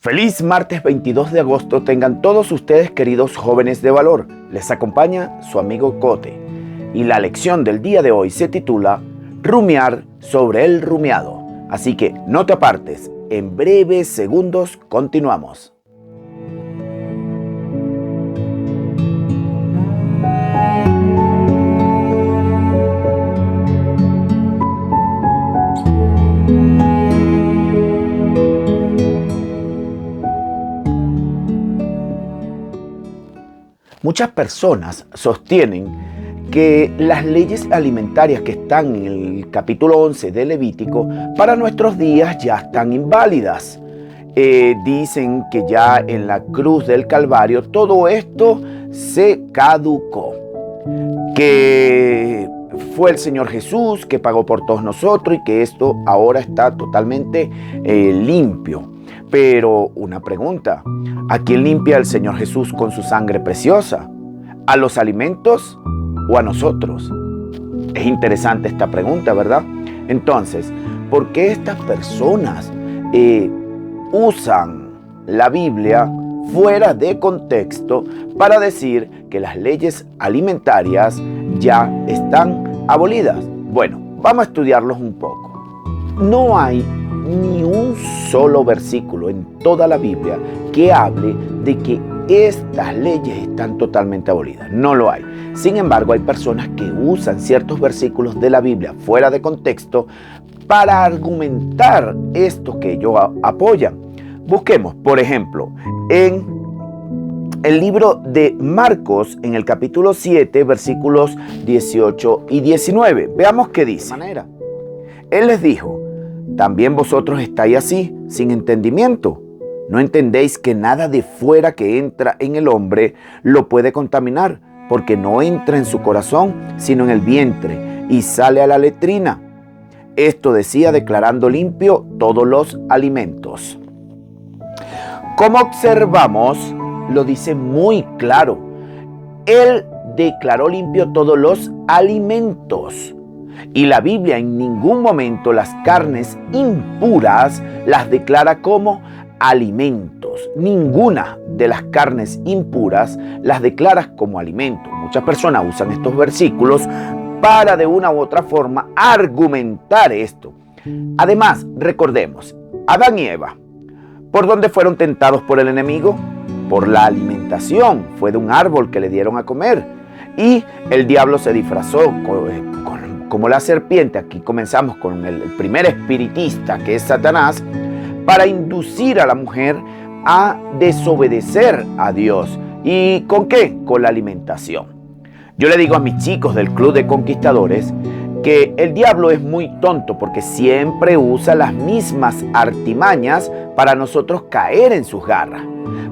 Feliz martes 22 de agosto tengan todos ustedes, queridos jóvenes de valor. Les acompaña su amigo Cote. Y la lección del día de hoy se titula Rumiar sobre el rumiado. Así que no te apartes, en breves segundos continuamos. Muchas personas sostienen que las leyes alimentarias que están en el capítulo 11 de Levítico para nuestros días ya están inválidas. Dicen que ya en la cruz del Calvario todo esto se caducó, que fue el Señor Jesús que pagó por todos nosotros y que esto ahora está totalmente limpio. Pero una pregunta, ¿a quién limpia el Señor Jesús con su sangre preciosa? ¿A los alimentos o a nosotros? Es interesante esta pregunta, ¿verdad? Entonces, ¿por qué estas personas usan la Biblia fuera de contexto para decir que las leyes alimentarias ya están abolidas? Bueno, vamos a estudiarlos un poco. No hay ni un solo versículo en toda la Biblia que hable de que estas leyes están totalmente abolidas. No lo hay. Sin embargo, hay personas que usan ciertos versículos de la Biblia fuera de contexto para argumentar esto que ellos apoyan. Busquemos, por ejemplo, en el libro de Marcos, en el capítulo 7, versículos 18 y 19. Veamos qué dice. Él les dijo: ¿también vosotros estáis así, sin entendimiento? ¿No entendéis que nada de fuera que entra en el hombre lo puede contaminar? Porque no entra en su corazón, sino en el vientre, y sale a la letrina. Esto decía declarando limpio todos los alimentos. Como observamos, lo dice muy claro. Él declaró limpio todos los alimentos. Y la Biblia en ningún momento las carnes impuras las declara como alimentos. Ninguna de las carnes impuras las declara como alimentos. Muchas personas usan estos versículos para de una u otra forma argumentar esto. Además, recordemos, Adán y Eva, ¿por dónde fueron tentados por el enemigo? Por la alimentación. Fue de un árbol que le dieron a comer. Y el diablo se disfrazó como la serpiente. Aquí comenzamos con el primer espiritista, que es Satanás, para inducir a la mujer a desobedecer a Dios. ¿Y con qué? Con la alimentación. Yo le digo a mis chicos del Club de Conquistadores que el diablo es muy tonto porque siempre usa las mismas artimañas para nosotros caer en sus garras.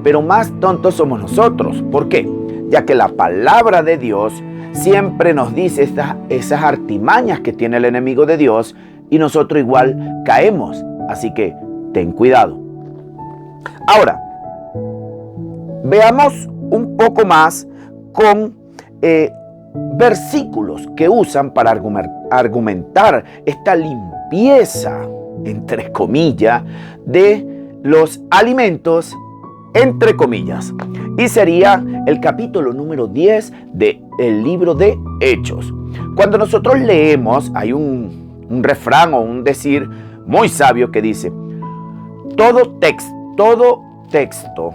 Pero más tontos somos nosotros. ¿Por qué? Ya que la palabra de Dios siempre nos dice esas artimañas que tiene el enemigo de Dios y nosotros igual caemos. Así que ten cuidado. Ahora, veamos un poco más con versículos que usan para argumentar esta limpieza, entre comillas, de los alimentos, entre comillas. Y sería el capítulo número 10 del libro de Hechos. Cuando nosotros leemos, hay un refrán o un decir muy sabio que dice: todo texto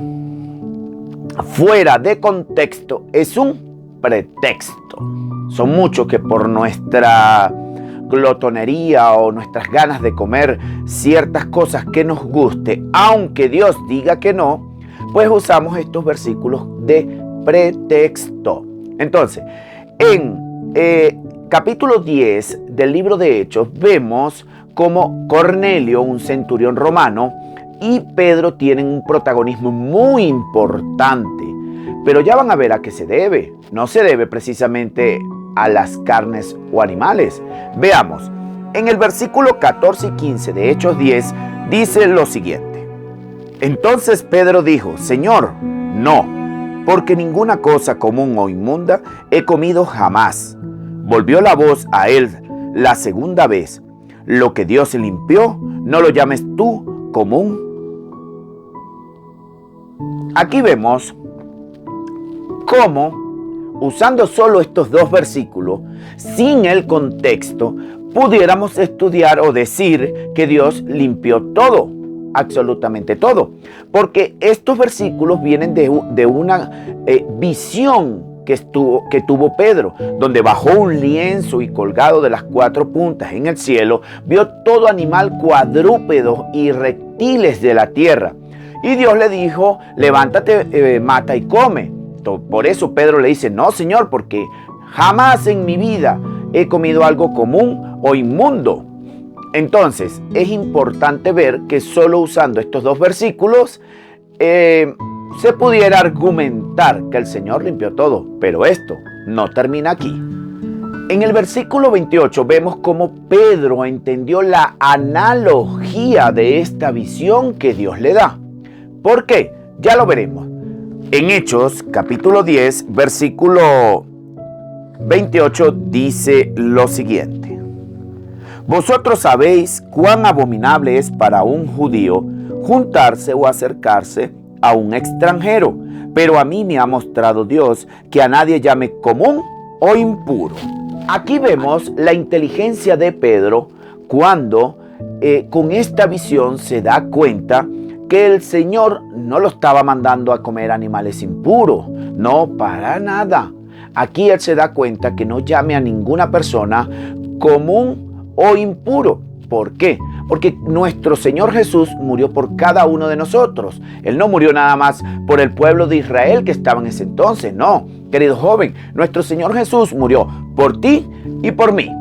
fuera de contexto es un pretexto. Son muchos que por nuestra glotonería o nuestras ganas de comer ciertas cosas que nos guste, aunque Dios diga que no, pues usamos estos versículos de pretexto. Entonces, en capítulo 10 del libro de Hechos vemos cómo Cornelio, un centurión romano, y Pedro tienen un protagonismo muy importante. Pero ya van a ver a qué se debe. No se debe precisamente a las carnes o animales. Veamos, en el versículo 14 y 15 de Hechos 10 dice lo siguiente: entonces Pedro dijo: Señor, no, porque ninguna cosa común o inmunda he comido jamás. Volvió la voz a él la segunda vez: lo que Dios limpió, no lo llames tú común Aquí vemos cómo, usando solo estos dos versículos, sin el contexto, pudiéramos estudiar o decir que Dios limpió todo, absolutamente todo. Porque estos versículos vienen de una visión que tuvo Pedro, donde bajó un lienzo y colgado de las 4 puntas en el cielo, vio todo animal cuadrúpedo y reptiles de la tierra. Y Dios le dijo, levántate, mata y come. Por eso Pedro le dice, no, Señor, porque jamás en mi vida he comido algo común o inmundo. Entonces, es importante ver que solo usando estos dos versículos se pudiera argumentar que el Señor limpió todo, pero esto no termina aquí. En el versículo 28 vemos cómo Pedro entendió la analogía de esta visión que Dios le da. ¿Por qué? Ya lo veremos. En Hechos, capítulo 10, versículo 28 dice lo siguiente. Vosotros sabéis cuán abominable es para un judío juntarse o acercarse a un extranjero, pero a mí me ha mostrado Dios que a nadie llame común o impuro. Aquí vemos la inteligencia de Pedro cuando con esta visión se da cuenta que el Señor no lo estaba mandando a comer animales impuros, no, para nada. Aquí él se da cuenta que no llame a ninguna persona común o impuro. ¿Por qué? Porque nuestro Señor Jesús murió por cada uno de nosotros. Él no murió nada más por el pueblo de Israel que estaba en ese entonces, no. Querido joven, nuestro Señor Jesús murió por ti y por mí.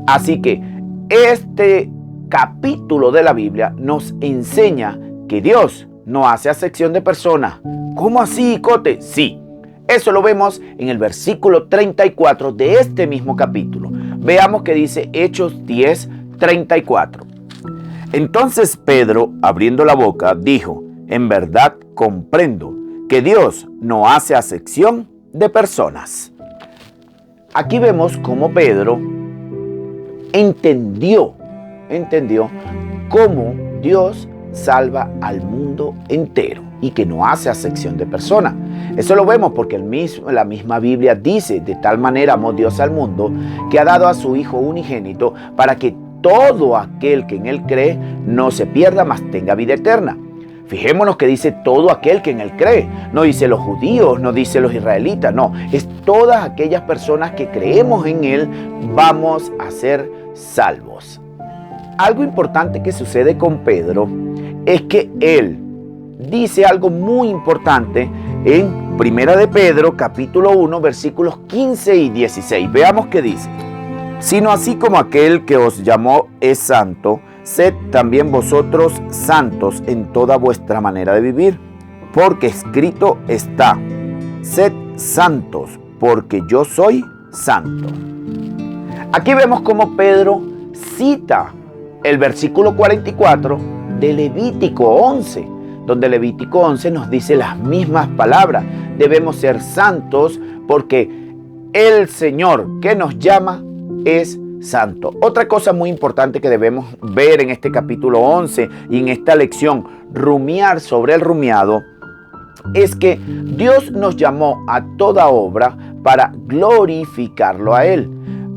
Así que este capítulo de la Biblia nos enseña que Dios no hace acepción de personas. ¿Cómo así, Cote? Sí, eso lo vemos en el versículo 34 de este mismo capítulo. Veamos que dice Hechos 10, 34. Entonces Pedro, abriendo la boca, dijo, en verdad comprendo que Dios no hace acepción de personas. Aquí vemos cómo Pedro entendió cómo Dios salva al mundo entero y que no hace acepción de personas. Eso lo vemos porque la misma Biblia dice, de tal manera amó Dios al mundo que ha dado a su Hijo unigénito para que todo aquel que en él cree no se pierda, mas tenga vida eterna. Fijémonos que dice todo aquel que en él cree. No dice los judíos, no dice los israelitas, no. Es todas aquellas personas que creemos en él, vamos a ser salvos. Algo importante que sucede con Pedro es que él dice algo muy importante en Primera de Pedro, capítulo 1, versículos 15 y 16. Veamos qué dice. Sino así como aquel que os llamó es santo, sed también vosotros santos en toda vuestra manera de vivir, porque escrito está, sed santos, porque yo soy santo. Aquí vemos cómo Pedro cita el versículo 44 de Levítico 11, donde Levítico 11 nos dice las mismas palabras. Debemos ser santos porque el Señor que nos llama es santo. Otra cosa muy importante que debemos ver en este capítulo 11 y en esta lección, rumiar sobre el rumiado, es que Dios nos llamó a toda obra para glorificarlo a Él.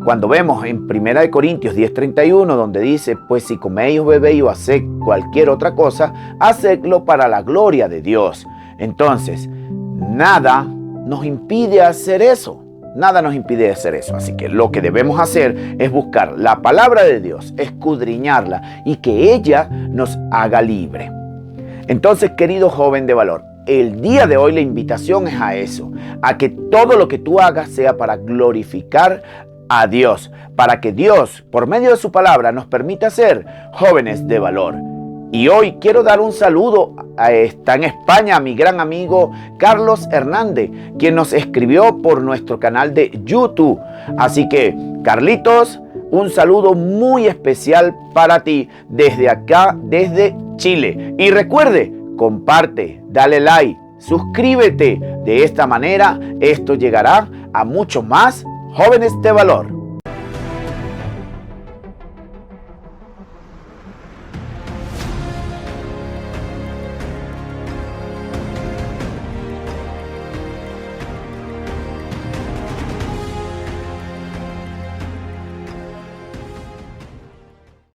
Cuando vemos en 1 Corintios 10:31, donde dice, pues si coméis o bebéis o hacéis cualquier otra cosa, hacedlo para la gloria de Dios. Entonces, nada nos impide hacer eso. Nada nos impide hacer eso. Así que lo que debemos hacer es buscar la palabra de Dios, escudriñarla y que ella nos haga libre. Entonces, querido joven de valor, el día de hoy la invitación es a eso, a que todo lo que tú hagas sea para glorificar a Dios, para que Dios, por medio de su palabra, nos permita ser jóvenes de valor. Y hoy quiero dar un saludo, está en España, a mi gran amigo Carlos Hernández, quien nos escribió por nuestro canal de YouTube. Así que, Carlitos, un saludo muy especial para ti desde acá, desde Chile. Y recuerde, comparte, dale like, suscríbete. De esta manera, esto llegará a muchos más jóvenes de valor.